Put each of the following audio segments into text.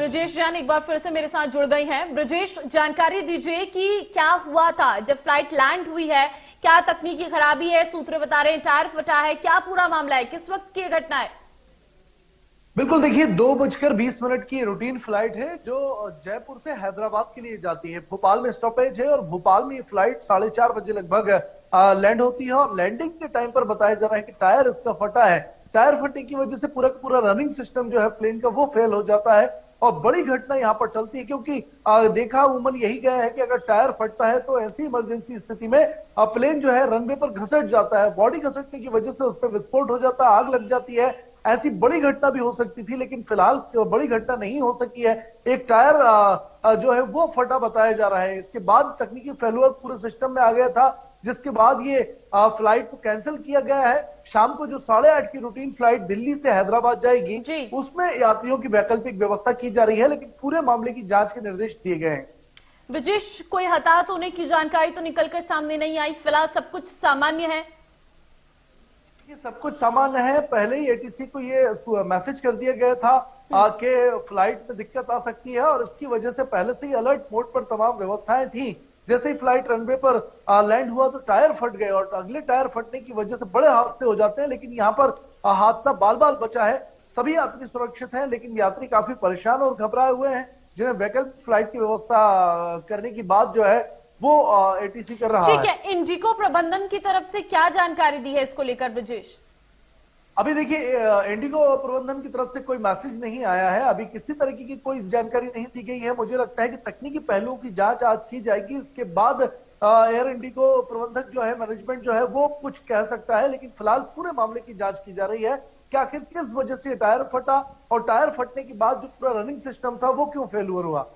ब्रजेश जैन एक बार फिर से मेरे साथ जुड़ गई हैं। ब्रजेश, जानकारी दीजिए कि क्या हुआ था जब फ्लाइट लैंड हुई है, क्या तकनीकी खराबी है? सूत्र बता रहे हैं टायर फटा है, क्या पूरा मामला है, किस वक्त की घटना है? बिल्कुल, देखिए 2:20 की रूटीन फ्लाइट है जो जयपुर से हैदराबाद के लिए जाती है। भोपाल में स्टॉपेज है और भोपाल में ये फ्लाइट 4:30 बजे लगभग लैंड होती है और लैंडिंग के टाइम पर बताया जा रहा है कि टायर इसका फटा है। टायर फटने की वजह से पूरा का पूरा रनिंग सिस्टम जो है प्लेन का वो फेल हो जाता है और बड़ी घटना यहाँ पर टलती है, क्योंकि देखा उमन यही गया है कि अगर टायर फटता है तो ऐसी इमरजेंसी स्थिति में प्लेन जो है रनवे पर घसट जाता है। बॉडी घसटने की वजह से उस पर विस्फोट हो जाता है, आग लग जाती है। ऐसी बड़ी घटना भी हो सकती थी, लेकिन फिलहाल बड़ी घटना नहीं हो सकी है। एक टायर जो है वो फटा बताया जा रहा है। इसके बाद तकनीकी फेल्यूर पूरे सिस्टम में आ गया था, जिसके बाद ये फ्लाइट को कैंसिल किया गया है। शाम को जो 8:30 की रूटीन फ्लाइट दिल्ली से हैदराबाद जाएगी, उसमें यात्रियों की वैकल्पिक व्यवस्था की जा रही है, लेकिन पूरे मामले की जांच के निर्देश दिए गए हैं। ब्रजेश, कोई हताहत होने की जानकारी तो निकलकर सामने नहीं आई, फिलहाल सब कुछ सामान्य है? सब कुछ सामान्य है। पहले ही एटीसी को ये मैसेज कर दिया गया था कि फ्लाइट में दिक्कत आ सकती है और इसकी वजह से पहले से ही अलर्ट मोड पर तमाम व्यवस्थाएं थी। जैसे ही फ्लाइट रनवे पर लैंड हुआ तो टायर फट गए और अगले टायर फटने की वजह से बड़े हादसे हो जाते हैं, लेकिन यहाँ पर हादसा बाल बाल बचा है। सभी यात्री सुरक्षित हैं, लेकिन यात्री काफी परेशान और घबराए हुए हैं, जिन्हें वैकल्पिक फ्लाइट की व्यवस्था करने की बात जो है वो एटीसी कर रहा है। ठीक है, इंडिगो प्रबंधन की तरफ से क्या जानकारी दी है इसको लेकर ब्रजेश? अभी देखिए, इंडिगो प्रबंधन की तरफ से कोई मैसेज नहीं आया है, अभी किसी तरीके की कोई जानकारी नहीं दी गई है। मुझे लगता है कि तकनीकी पहलुओं की जांच आज की जाएगी, इसके बाद एयर इंडिगो प्रबंधक जो है, मैनेजमेंट जो है वो कुछ कह सकता है, लेकिन फिलहाल पूरे मामले की जांच की जा रही है कि आखिर किस वजह से टायर फटा और टायर फटने के बाद जो पूरा रनिंग सिस्टम था वो क्यों फेल्यूर हुआ।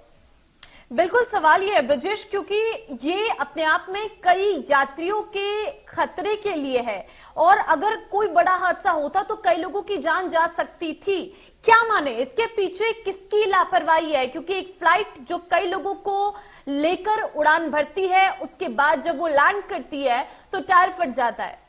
बिल्कुल, सवाल ये है ब्रजेश, क्योंकि ये अपने आप में कई यात्रियों के खतरे के लिए है और अगर कोई बड़ा हादसा होता तो कई लोगों की जान जा सकती थी। क्या माने इसके पीछे किसकी लापरवाही है? क्योंकि एक फ्लाइट जो कई लोगों को लेकर उड़ान भरती है, उसके बाद जब वो लैंड करती है तो टायर फट जाता है।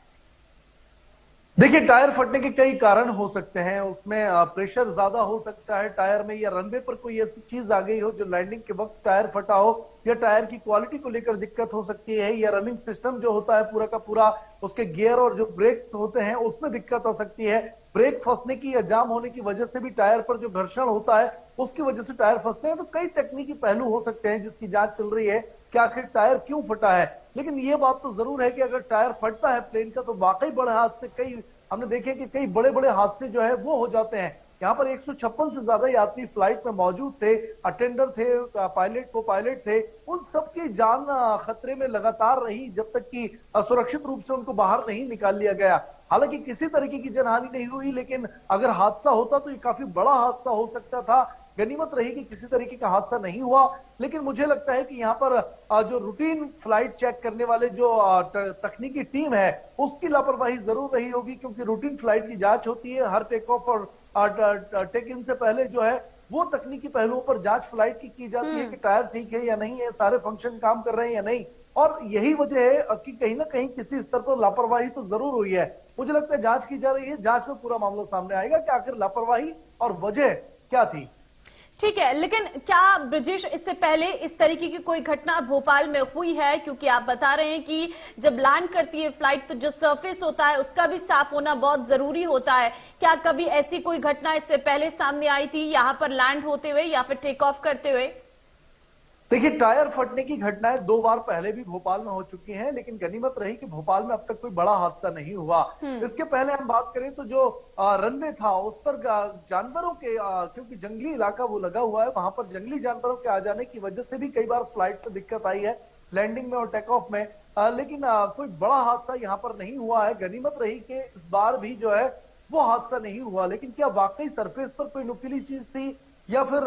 देखिए, टायर फटने के कई कारण हो सकते हैं। उसमें प्रेशर ज्यादा हो सकता है टायर में, या रनवे पर कोई ऐसी चीज आ गई हो जो लैंडिंग के वक्त टायर फटा हो, या टायर की क्वालिटी को लेकर दिक्कत हो सकती है, या रनिंग सिस्टम जो होता है पूरा का पूरा, उसके गियर और जो ब्रेक्स होते हैं उसमें दिक्कत आ सकती है। ब्रेक फंसने की या जाम होने की वजह से भी टायर पर जो घर्षण होता है उसकी वजह से टायर फंसते हैं। तो कई तकनीकी पहलू हो सकते हैं जिसकी जांच चल रही है कि आखिर टायर क्यों फटा है। लेकिन ये बात तो जरूर है कि अगर टायर फटता है प्लेन का तो वाकई बड़े हादसे, कई हमने देखे कि कई बड़े बड़े हादसे जो है वो हो जाते हैं। यहाँ पर 156 से ज्यादा यात्री फ्लाइट में मौजूद थे, अटेंडर थे, पायलट को पायलट थे, उन सबकी जान खतरे में लगातार रही जब तक कि सुरक्षित रूप से उनको बाहर नहीं निकाल लिया गया। हालांकि किसी तरीके की जनहानि नहीं हुई, लेकिन अगर हादसा होता तो ये काफी बड़ा हादसा हो सकता था। गनीमत रही कि किसी तरीके का हादसा नहीं हुआ, लेकिन मुझे लगता है कि यहाँ पर जो रूटीन फ्लाइट चेक करने वाले जो तकनीकी टीम है उसकी लापरवाही जरूर रही होगी, क्योंकि रूटीन फ्लाइट की जांच होती है हर टेक ऑफ और टेक इन से पहले जो है वो तकनीकी पहलुओं पर जांच फ्लाइट की जाती है कि टायर ठीक है या नहीं है, सारे फंक्शन काम कर रहे हैं या नहीं। और यही वजह है कि कहीं ना कहीं किसी स्तर पर लापरवाही तो जरूर हुई है। मुझे लगता है जांच की जा रही है, जांच में पूरा मामला सामने आएगा कि आखिर लापरवाही और वजह क्या थी। ठीक है, लेकिन क्या ब्रजेश इससे पहले इस तरीके की कोई घटना भोपाल में हुई है? क्योंकि आप बता रहे हैं कि जब लैंड करती है फ्लाइट तो जो सरफेस होता है उसका भी साफ होना बहुत जरूरी होता है। क्या कभी ऐसी कोई घटना इससे पहले सामने आई थी यहां पर लैंड होते हुए या फिर टेक ऑफ करते हुए? देखिए, टायर फटने की घटनाएं 2 बार पहले भी भोपाल में हो चुकी हैं, लेकिन गनीमत रही कि भोपाल में अब तक कोई बड़ा हादसा नहीं हुआ। इसके पहले हम बात करें तो जो रनवे था उस पर जानवरों के क्योंकि जंगली इलाका वो लगा हुआ है, वहां पर जंगली जानवरों के आ जाने की वजह से भी कई बार फ्लाइट में दिक्कत आई है लैंडिंग में और टेक ऑफ में। लेकिन कोई बड़ा हादसा यहाँ पर नहीं हुआ है। गनीमत रही कि इस बार भी जो है वो हादसा नहीं हुआ। लेकिन क्या वाकई सरफेस पर कोई नुकीली चीज थी या फिर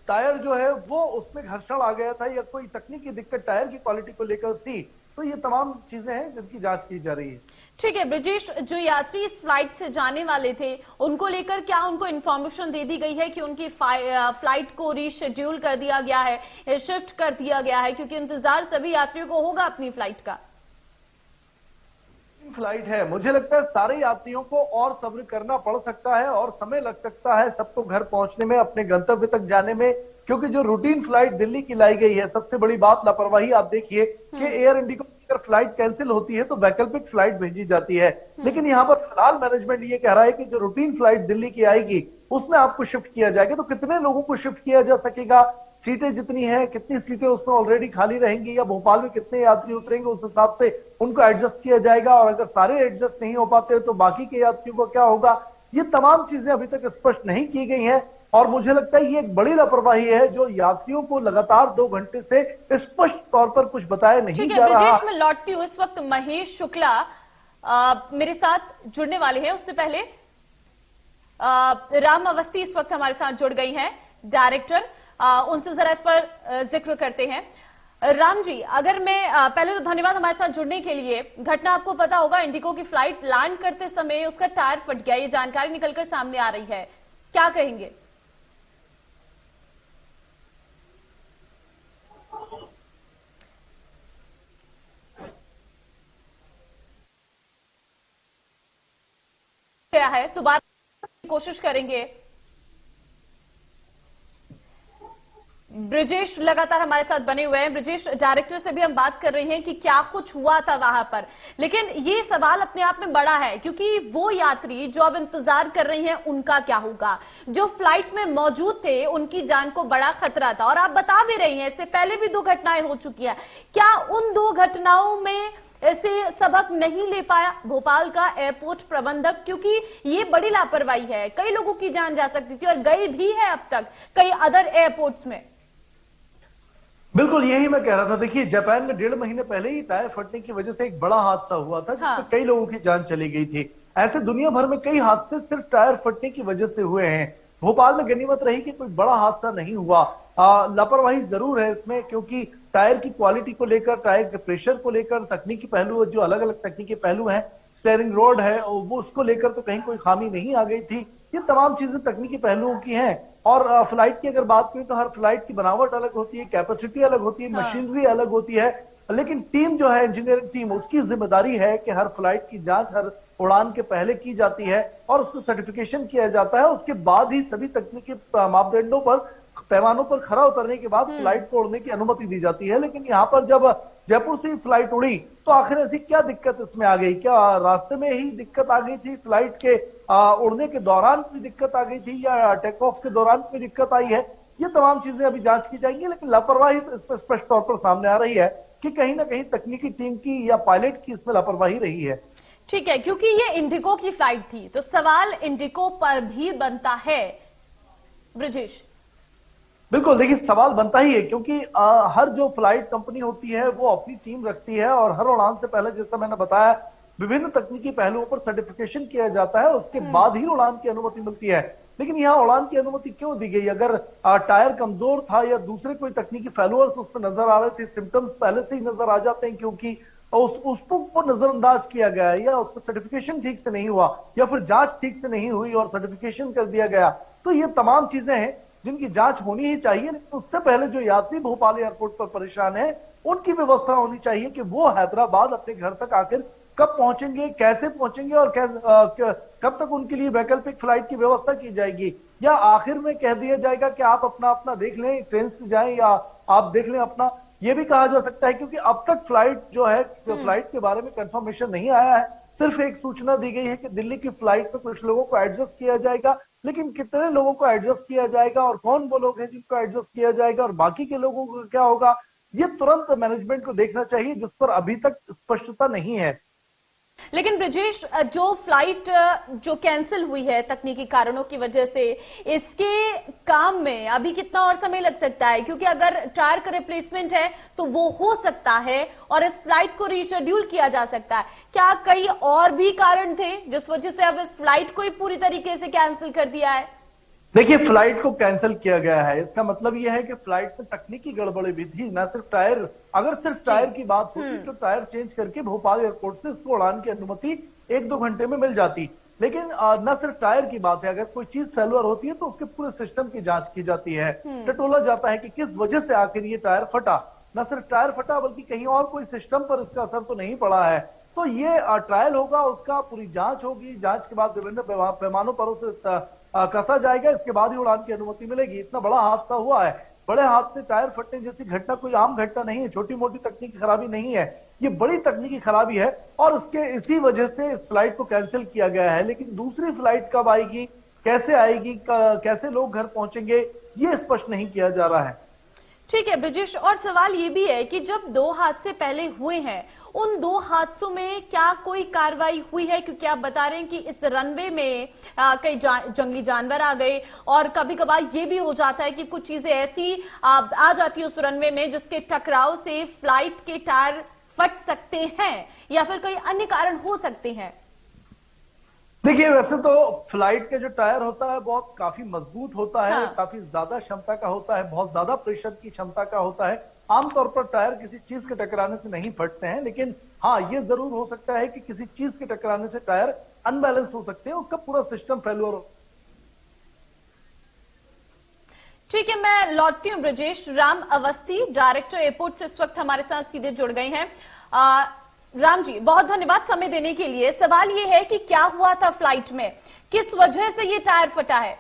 टायर जो है वो उसमें घर्षण आ गया था, या कोई तकनीकी दिक्कत टायर की क्वालिटी को लेकर थी? तो ये तमाम चीजें हैं जिनकी जांच की जा रही है। ठीक है ब्रजेश, जो यात्री इस फ्लाइट से जाने वाले थे उनको लेकर क्या उनको इन्फॉर्मेशन दे दी गई है कि उनकी फ्लाइट को रीशेड्यूल कर दिया गया है, शिफ्ट कर दिया गया है? क्योंकि इंतजार सभी यात्रियों को होगा अपनी फ्लाइट का। फ्लाइट है, मुझे लगता है सारे यात्रियों को और सब्र करना पड़ सकता है और समय लग सकता है सबको घर पहुंचने में, अपने गंतव्य तक जाने में, क्योंकि जो रूटीन फ्लाइट दिल्ली की लाई गई है, सबसे बड़ी बात लापरवाही आप देखिए कि एयर इंडिगो की अगर फ्लाइट कैंसिल होती है तो वैकल्पिक फ्लाइट भेजी जाती है, लेकिन यहाँ पर फिलहाल मैनेजमेंट ये कह रहा है कि जो रूटीन फ्लाइट दिल्ली की आएगी उसमें आपको शिफ्ट किया जाएगा। तो कितने लोगों को शिफ्ट किया जा सकेगा, सीटें जितनी हैं, कितनी सीटें उसमें ऑलरेडी खाली रहेंगी, या भोपाल में कितने यात्री उतरेंगे, उस हिसाब से उनको एडजस्ट किया जाएगा, और अगर सारे एडजस्ट नहीं हो पाते तो बाकी के यात्रियों को क्या होगा, ये तमाम चीजें अभी तक स्पष्ट नहीं की गई हैं। और मुझे लगता है ये एक बड़ी लापरवाही है जो यात्रियों को लगातार 2 घंटे से स्पष्ट तौर पर कुछ बताया नहीं जा रहा। ब्रजेश, मैं लौटती हूँ। इस वक्त महेश शुक्ला मेरे साथ जुड़ने वाले हैं। उससे पहले राम अवस्थी इस वक्त हमारे साथ जुड़ गई हैं, डायरेक्टर। उनसे जरा इस पर जिक्र करते हैं। राम जी, अगर मैं पहले तो धन्यवाद हमारे साथ जुड़ने के लिए। घटना आपको पता होगा, इंडिगो की फ्लाइट लैंड करते समय उसका टायर फट गया, ये जानकारी निकलकर सामने आ रही है, क्या कहेंगे? क्या है, दोबारा कोशिश करेंगे। ब्रजेश लगातार हमारे साथ बने हुए हैं। ब्रजेश, डायरेक्टर से भी हम बात कर रहे हैं कि क्या कुछ हुआ था वहां पर, लेकिन ये सवाल अपने आप में बड़ा है, क्योंकि वो यात्री जो अब इंतजार कर रही हैं उनका क्या होगा? जो फ्लाइट में मौजूद थे उनकी जान को बड़ा खतरा था, और आप बता भी रही हैं इससे पहले भी 2 घटनाएं हो चुकी है। क्या उन 2 घटनाओं में ऐसे सबक नहीं ले पाया भोपाल का एयरपोर्ट प्रबंधक? क्योंकि ये बड़ी लापरवाही है, कई लोगों की जान जा सकती थी और गई भी है अब तक कई अदर एयरपोर्ट्स में। बिल्कुल यही मैं कह रहा था। देखिए, जापान में 1.5 महीने पहले ही टायर फटने की वजह से एक बड़ा हादसा हुआ था, जिसमें कई लोगों की जान चली गई थी। ऐसे दुनिया भर में कई हादसे सिर्फ टायर फटने की वजह से हुए हैं। भोपाल में गनीमत रही कि कोई बड़ा हादसा नहीं हुआ। लापरवाही जरूर है इसमें, क्योंकि टायर की क्वालिटी को लेकर, टायर के प्रेशर को लेकर, तकनीकी पहलू, जो अलग अलग तकनीकी पहलू हैं, स्टीयरिंग रोड है वो, उसको लेकर तो कहीं कोई खामी नहीं आ गई थी। ये तमाम चीजें तकनीकी पहलुओं की हैं। और फ्लाइट की अगर बात करें तो हर फ्लाइट की बनावट अलग होती है, कैपेसिटी अलग होती है, मशीनरी अलग होती है, लेकिन टीम जो है, इंजीनियरिंग टीम, उसकी जिम्मेदारी है कि हर फ्लाइट की जांच हर उड़ान के पहले की जाती है और उसको सर्टिफिकेशन किया जाता है। उसके बाद ही सभी तकनीकी मापदंडों पर, पैमानों पर खरा उतरने के बाद फ्लाइट को उड़ने की अनुमति दी जाती है। लेकिन यहाँ पर जब जयपुर से फ्लाइट उड़ी तो आखिर ऐसी क्या दिक्कत इसमें आ गई? क्या रास्ते में ही दिक्कत आ गई थी, फ्लाइट के उड़ने के दौरान कोई दिक्कत आ गई थी, या टेक ऑफ के दौरान कोई दिक्कत आई है? ये तमाम चीजें अभी जांच की जाएंगी, लेकिन लापरवाही तो इस पर स्पष्ट तौर पर सामने आ रही है कि कहीं ना कहीं तकनीकी टीम की या पायलट की इसमें लापरवाही रही है। ठीक है, क्योंकि ये इंडिगो की फ्लाइट थी तो सवाल इंडिगो पर भी बनता है। ब्रजेश, बिल्कुल, देखिए सवाल बनता ही है, क्योंकि हर जो फ्लाइट कंपनी होती है वो अपनी टीम रखती है और हर उड़ान से पहले, जैसा मैंने बताया, विभिन्न तकनीकी पहलुओं पर सर्टिफिकेशन किया जाता है, उसके बाद ही उड़ान की अनुमति मिलती है। लेकिन यहाँ उड़ान की अनुमति क्यों दी गई? अगर टायर कमजोर था या दूसरे कोई तकनीकी फेल्यूअर्स उसमें नजर आ रहे थे, सिम्टम्स पहले से ही नजर आ जाते हैं, क्योंकि उसको नजरअंदाज किया गया, या उसका सर्टिफिकेशन ठीक से नहीं हुआ, या फिर जांच ठीक से नहीं हुई और सर्टिफिकेशन कर दिया गया, तो ये तमाम चीजें हैं जिनकी जांच होनी ही चाहिए। लेकिन उससे पहले जो यात्री भोपाल एयरपोर्ट पर परेशान है, उनकी व्यवस्था होनी चाहिए कि वो हैदराबाद अपने घर तक आखिर कब पहुंचेंगे, कैसे पहुंचेंगे, और कब तक उनके लिए वैकल्पिक फ्लाइट की व्यवस्था की जाएगी, या आखिर में कह दिया जाएगा कि आप अपना अपना देख लें, ट्रेन से जाएं या आप देख लें अपना। ये भी कहा जा सकता है, क्योंकि अब तक फ्लाइट जो है, फ्लाइट के बारे में कंफर्मेशन नहीं आया है। सिर्फ एक सूचना दी गई है कि दिल्ली की फ्लाइट में कुछ लोगों को एडजस्ट किया जाएगा, लेकिन कितने लोगों को एडजस्ट किया जाएगा और कौन वो लोग हैं जिनको एडजस्ट किया जाएगा और बाकी के लोगों को क्या होगा, ये तुरंत मैनेजमेंट को देखना चाहिए, जिस पर अभी तक स्पष्टता नहीं है। लेकिन ब्रजेश, जो फ्लाइट जो कैंसिल हुई है तकनीकी कारणों की वजह से, इसके काम में अभी कितना और समय लग सकता है? क्योंकि अगर टायर का रिप्लेसमेंट है तो वो हो सकता है और इस फ्लाइट को रीशेड्यूल किया जा सकता है। क्या कई और भी कारण थे जिस वजह से अब इस फ्लाइट को ही पूरी तरीके से कैंसिल कर दिया है? देखिए, फ्लाइट को कैंसिल किया गया है, इसका मतलब यह है कि फ्लाइट में तकनीकी गड़बड़ी भी थी, ना सिर्फ टायर। अगर सिर्फ टायर की बात होती तो टायर चेंज करके भोपाल एयरपोर्ट से इसको उड़ान की अनुमति 1-2 घंटे में मिल जाती। लेकिन न सिर्फ टायर की बात है, अगर कोई चीज फेल्यूअर होती है तो उसके पूरे सिस्टम की जांच की जाती है, टटोला जाता है कि किस वजह से आखिर ये टायर फटा। न सिर्फ टायर फटा, बल्कि कहीं और कोई सिस्टम पर इसका असर तो नहीं पड़ा है। तो ये ट्रायल होगा, उसका पूरी जांच होगी, जांच के बाद विभिन्न पैमानों पर उसे कसा जाएगा, इसके बाद ही उड़ान की अनुमति मिलेगी। इतना बड़ा हादसा हुआ है, बड़े हादसे टायर फटने जैसी घटना कोई आम घटना नहीं है, छोटी मोटी तकनीकी खराबी नहीं है, ये बड़ी तकनीकी खराबी है और इसी वजह से इस फ्लाइट को कैंसिल किया गया है। लेकिन दूसरी फ्लाइट कब आएगी, कैसे आएगी, कैसे लोग घर पहुंचेंगे, ये स्पष्ट नहीं किया जा रहा है। ठीक है ब्रजेश, और सवाल ये भी है कि जब 2 हादसे पहले हुए हैं, उन 2 हादसों में क्या कोई कार्रवाई हुई है? क्योंकि आप बता रहे हैं कि इस रनवे में कई जंगली जानवर आ गए और कभी कभार ये भी हो जाता है कि कुछ चीजें ऐसी आ जाती है उस रनवे में जिसके टकराव से फ्लाइट के टायर फट सकते हैं या फिर कोई अन्य कारण हो सकते हैं। देखिए, वैसे तो फ्लाइट के जो टायर होता है बहुत काफी मजबूत होता है, हाँ। काफी ज्यादा क्षमता का होता है, बहुत ज्यादा प्रेशर की क्षमता का होता है। आमतौर पर टायर किसी चीज के टकराने से नहीं फटते हैं, लेकिन हाँ, ये जरूर हो सकता है कि किसी चीज के टकराने से टायर अनबैलेंस हो सकते हैं, उसका पूरा सिस्टम फेल्योर हो। ठीक है, मैं लौटती हूँ ब्रजेश। राम अवस्थी, डायरेक्टर एयरपोर्ट से इस वक्त हमारे साथ सीधे जुड़ गए हैं। राम जी, बहुत धन्यवाद समय देने के लिए। सवाल ये है कि क्या हुआ था फ्लाइट में, किस वजह से ये टायर फटा है?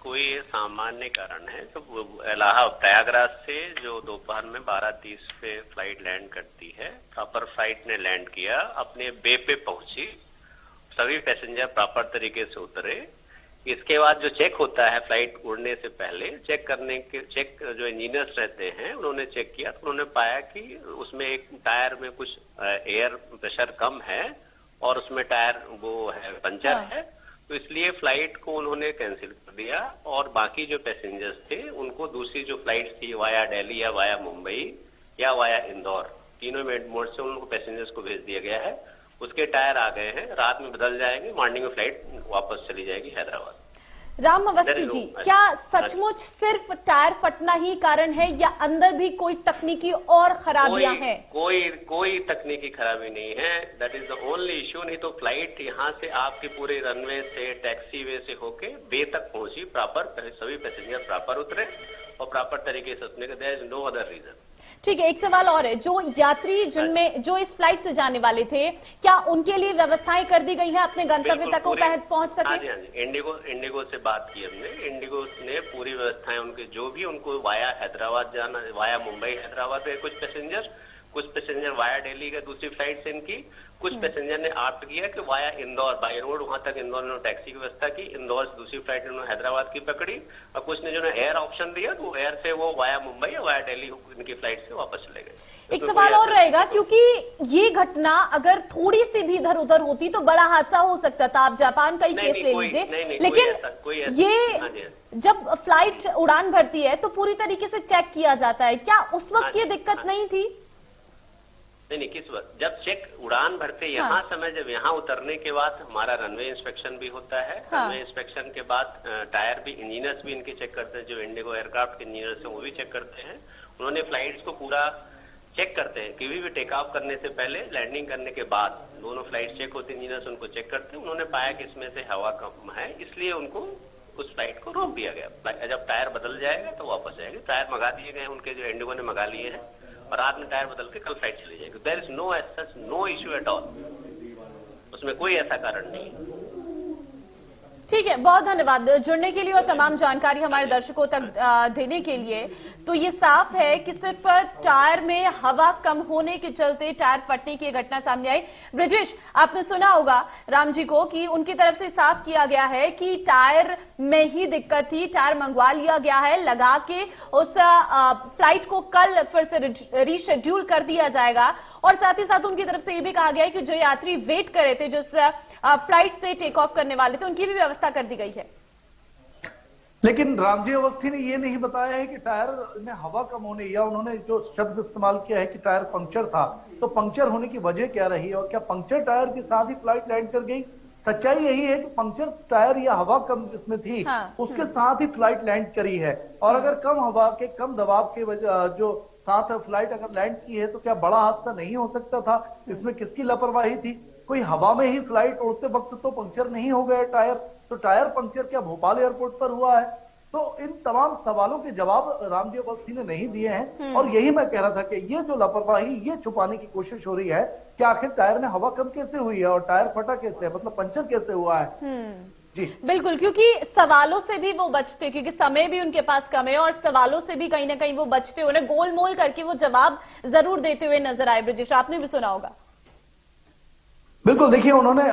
कोई सामान्य कारण है। तो इलाहाबाद प्रयागराज से जो दोपहर में 12:30 पे फ्लाइट लैंड करती है, प्रॉपर फ्लाइट ने लैंड किया, अपने बे पे पहुंची, सभी पैसेंजर प्रॉपर तरीके से उतरे। इसके बाद जो चेक होता है फ्लाइट उड़ने से पहले, चेक जो इंजीनियर्स रहते हैं उन्होंने चेक किया, तो उन्होंने पाया कि उसमें एक टायर में कुछ एयर प्रेशर कम है और उसमें टायर वो है पंचर है, तो इसलिए फ्लाइट को उन्होंने कैंसिल कर दिया और बाकी जो पैसेंजर्स थे उनको दूसरी जो फ्लाइट थी वाया दिल्ली या वाया मुंबई या वाया इंदौर, तीनों मोड से उनको पैसेंजर्स को भेज दिया गया है। उसके टायर आ गए हैं, रात में बदल जाएंगे, मॉर्निंग में फ्लाइट वापस चली जाएगी हैदराबाद। राम अवस्थी जी, क्या सचमुच सिर्फ टायर फटना ही कारण है या अंदर भी कोई तकनीकी और खराबियां हैं? कोई तकनीकी खराबी नहीं है, that is the only issue. नहीं तो फ्लाइट यहाँ से आपके पूरे रनवे से टैक्सी वे से होके बे तक पहुंची, प्रॉपर सभी पैसेंजर प्रॉपर उतरे और प्रॉपर तरीके से उतरने का, there is no other reason. ठीक है, एक सवाल और है, जो यात्री जिनमें जो इस फ्लाइट से जाने वाले थे, क्या उनके लिए व्यवस्थाएं कर दी गई है अपने गंतव्य तक वो पहुंच सके? हाँ जी, इंडिगो से बात की हमने, इंडिगो ने पूरी व्यवस्थाएं उनके जो भी उनको वाया हैदराबाद जाना, वाया मुंबई हैदराबाद गए कुछ पैसेंजर वाया दिल्ली गए दूसरी फ्लाइट से इनकी, कुछ पैसेंजर ने ऑप्ट किया कि वाया इंदौर बाय रोड वहां तक इंदौर ने टैक्सी की व्यवस्था की, इंदौर से दूसरी फ्लाइट उन्होंने हैदराबाद की पकड़ी और कुछ ने जो एयर ऑप्शन दिया तो एयर से वो वाया मुंबई या वाया दिल्ली इनकी फ्लाइट से वापस चले गए। एक सवाल और रहेगा, क्योंकि ये घटना अगर थोड़ी सी भी इधर उधर होती तो बड़ा हादसा हो सकता था। आप जापान का ही केस ले लीजिए, लेकिन ये जब फ्लाइट उड़ान भरती है तो पूरी तरीके से चेक किया जाता है, क्या उस वक्त ये दिक्कत नहीं थी? नहीं, किस वक्त? जब चेक उड़ान भरते यहाँ समय, जब यहाँ उतरने के बाद हमारा रनवे इंस्पेक्शन भी होता है। रनवे इंस्पेक्शन के बाद टायर भी इंजीनियर्स भी इनके चेक करते हैं, जो इंडिगो एयरक्राफ्ट के इंजीनियर्स हैं वो भी चेक करते हैं। उन्होंने फ्लाइट्स को पूरा चेक करते हैं, कभी भी टेक ऑफ करने से पहले, लैंडिंग करने के बाद दोनों फ्लाइट चेक होती है, इंजीनियर्स उनको चेक करते हैं। उन्होंने पाया कि इसमें से हवा कम है, इसलिए उनको उस फ्लाइट को रोक दिया गया। जब टायर बदल जाएगा तो वापस जाएंगे। टायर मंगा दिए गए उनके, जो इंडिगो ने मंगा लिए हैं और रात में टायर बदल के कल फ्लाइट चली जाएगी। There is no as such no issue at all, उसमें कोई ऐसा कारण नहीं है। ठीक है, बहुत धन्यवाद जुड़ने के लिए और तमाम जानकारी हमारे दर्शकों तक देने के लिए। तो ये साफ है कि सिर्फ टायर में हवा कम होने के चलते टायर फटने की घटना सामने आई। ब्रजेश, आपने सुना होगा राम जी को कि उनकी तरफ से साफ किया गया है कि टायर में ही दिक्कत थी, टायर मंगवा लिया गया है, लगा के उस फ्लाइट को कल फिर से रीशेड्यूल कर दिया जाएगा। और साथ ही साथ उनकी तरफ से ये भी कहा गया है कि जो यात्री वेट कर रहे थे, जिस फ्लाइट से टेक ऑफ करने वाले थे, उनकी भी व्यवस्था कर दी गई है। लेकिन रामजी अवस्थी ने ये नहीं बताया है कि टायर में हवा कम होने, या उन्होंने जो शब्द इस्तेमाल किया है कि टायर पंक्चर था, तो पंक्चर होने की वजह क्या रही और क्या पंक्चर टायर के साथ ही फ्लाइट लैंड कर गई? सच्चाई यही है कि पंक्चर टायर या हवा कम जिसमें थी उसके साथ ही फ्लाइट लैंड करी है। और अगर कम हवा के, कम दबाव के वजह जो साथ फ्लाइट अगर लैंड की है तो क्या बड़ा हादसा नहीं हो सकता था? इसमें किसकी लापरवाही थी? कोई हवा में ही फ्लाइट उड़ते वक्त तो पंक्चर नहीं हो गया टायर, तो टायर पंक्चर क्या भोपाल एयरपोर्ट पर हुआ है? तो इन तमाम सवालों के जवाब रामजी अवस्थी ने नहीं दिए हैं। और यही मैं कह रहा था कि ये जो लापरवाही, ये छुपाने की कोशिश हो रही है कि आखिर टायर में हवा कम कैसे हुई है और टायर फटा कैसे है, मतलब पंचर कैसे हुआ है। जी बिल्कुल, क्योंकि सवालों से भी वो बचते, क्योंकि समय भी उनके पास कम है और सवालों से भी कहीं ना कहीं वो बचते, उन्हें गोलमोल करके वो जवाब जरूर देते हुए नजर आए। ब्रजेश, आपने भी सुना होगा। बिल्कुल, देखिए उन्होंने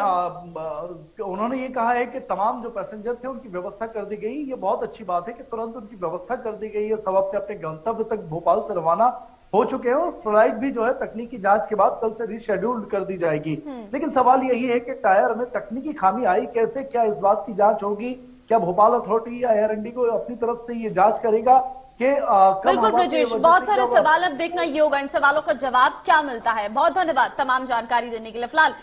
ये कहा है कि तमाम जो पैसेंजर थे उनकी व्यवस्था कर दी गई। ये बहुत अच्छी बात है कि तुरंत उनकी व्यवस्था कर दी गई है। सब अपने अपने गंतव्य तक भोपाल से रवाना हो चुके हैं और फ्लाइट भी जो है तकनीकी जांच के बाद कल से रिशेड्यूल कर दी जाएगी। लेकिन सवाल यही है कि टायर में तकनीकी खामी आई कैसे, क्या इस बात की जांच होगी, क्या भोपाल अथॉरिटी या एयर इंडिगो अपनी तरफ से ये जांच करेगा कि बिल्कुल ब्रजेश, बहुत सारे सवाल, अब देखना ये होगा इन सवालों का जवाब क्या मिलता है। बहुत धन्यवाद तमाम जानकारी देने के लिए। फिलहाल